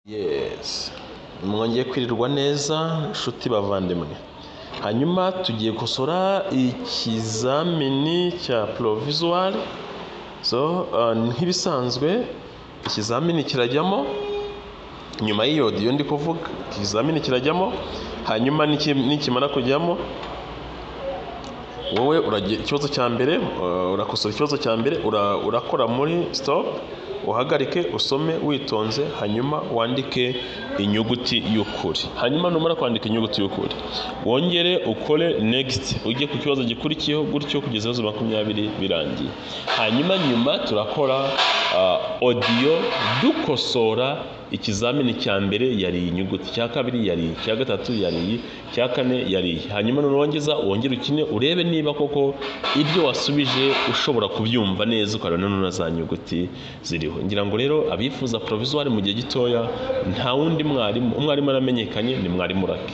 Yes, mwongeye kwirirwa neza inshuti bavandimwe. Hanyuma tugiye gusora ikizamini cya provisoire. Nk'ibisanzwe ikizamini kirajyamo nyuma y'iyo audio ndi kuvuga. Ikizamini kirajyamo hanyuma nikimara kujyamo wowe uragira ikibazo cya mbere, urakosora ikibazo cya mbere, urakora muri stop, uhagarike usome witonze, hanyuma wandike inyuguti y'ukuri. Hanyuma numara kwandika inyuguti y'ukuri wongere ukore next, ujye ku kibazo gikurikiyeho, gutyo kugeza ibibazo 20 birangiye. Hanyuma nyuma turakora audio dukosora ikizamini cya mbere yari inyuguti, cya kabiri yari, cya gatatu yari, cya kane yari. Hanyuma nurongeza wongere ukine urebe niba koko ibyo wasubije ushobora kubyumva neza, ukarana none za nyuguti ziriho. Ngira ngo rero abifuza provisoire mu gihe gitoya nta wundi umwarimu aramenyekanye, ni mwarimu Lucky.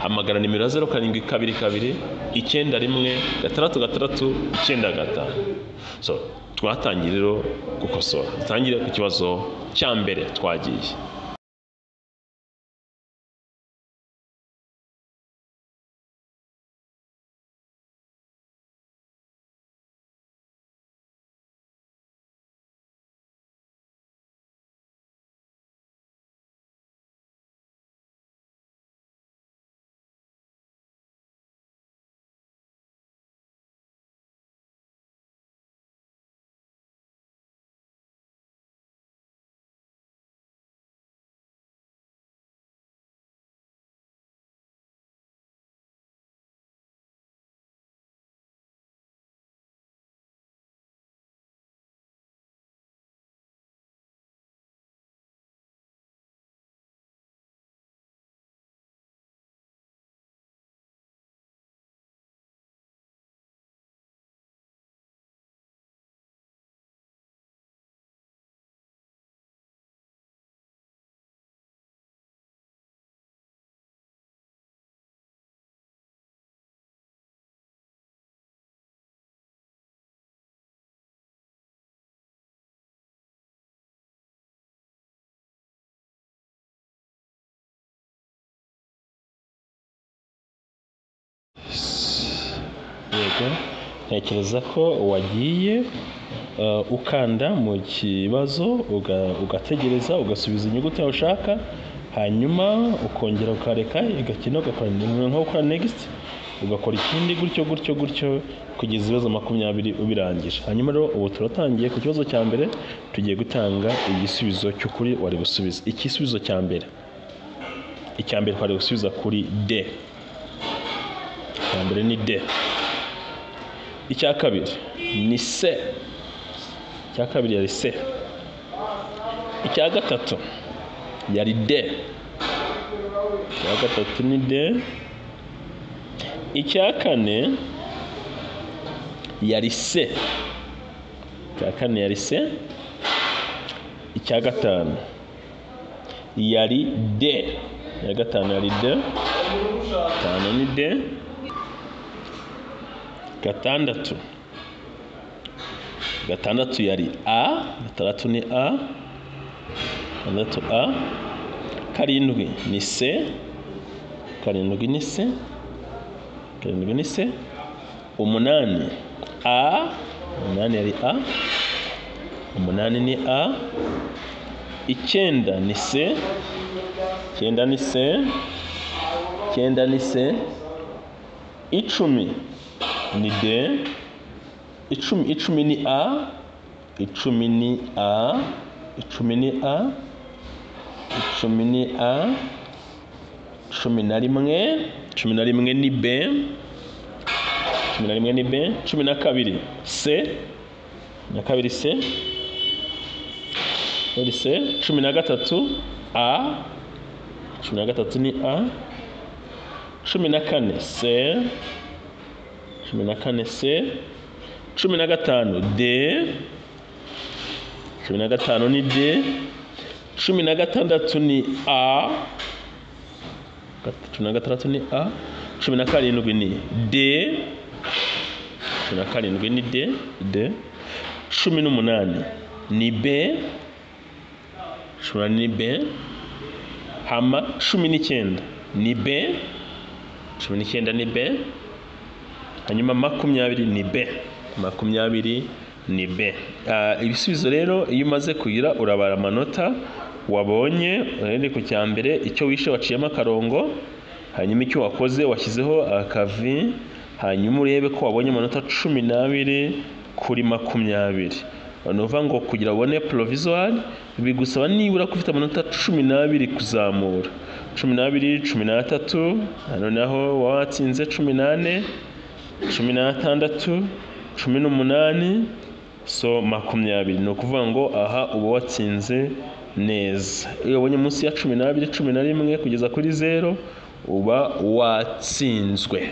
Hamagara nimero 0722 91 666 95. Twatangiye rero gukosora. Dutangire ku kibazo cya mbere twagiye. Yego, ntekereza ko wagiye ukanda mu kibazo ugategereza ugasubiza inyuguti yawe ushaka, hanyuma ukongera ukareka igakina, ugakora nko gukora next, ugakora ikindi gutyo kugeza ibibazo 20 ubirangije. Hanyuma rero ubu turatangiye ku kibazo cya mbere, tugiye gutanga igisubizo cy'ukuri wari gusubiza. Igisubizo cya mbere, icyambere twari gusubiza kuri D. Icyambere ni D. Icya kabiri ni C. Icya kabiri yari C. Icya gatatu yari D. Icya gatatu ni D. Icya kane yari C. Icya kane yari C. Icya gatanu yari D. Icya gatanu yari D. Gatanu ni D. Gatandatu yari A. Gatandatu ni A. Gatandatu A. Karindwi ni C. Karindwi ni C. Karindwi ni C. Umunani A. Umunani yari A. Umunani ni A. Icyenda ni C. Icyenda ni C. Icyenda ni C. Icumi ni D. Icumi ni A. Icumi ni A. Icumi ni A. Icumi ni A. Cumi na rimwe. Cumi na rimwe ni B. Cumi na rimwe ni B. Cumi na kabiri C. Na kabiri C. C. Cumi na gatatu A. Cumi na gatatu ni A. Cumi na kane C. Cumi na kane C. Cumi na gatanu D. Cumi na gatanu ni D. Cumi na gatandatu ni A. Cumi na gatandatu ni A. Cumi na karindwi ni D. Cumi na karindwi ni D. Cumi n'umunani ni B. Cumi ni B. hama 19 ni B, 19 ni B, hanyuma 20 ni B, 20 ni B. Ibisubizo rero iyo umaze kugira urabara amanota wabonye uhereye ku cya mbere, icyo wishe waciyemo akarongo, hanyuma icyo wakoze washyizeho akavi, hanyuma urebe ko wabonye amanota 12 kuri 20. Ni ukuvuga ngo kugira ubone provisoire bigusaba nibura ko ufite amanota 12 kuzamura, 12, 13, noneho watsinze 18, 16, 18, so 20. Ni ukuvuga ngo aha uba watsinze neza. Iyo ubonye munsi ya 12, 11 kugeza kuri 0 uba watsinzwe.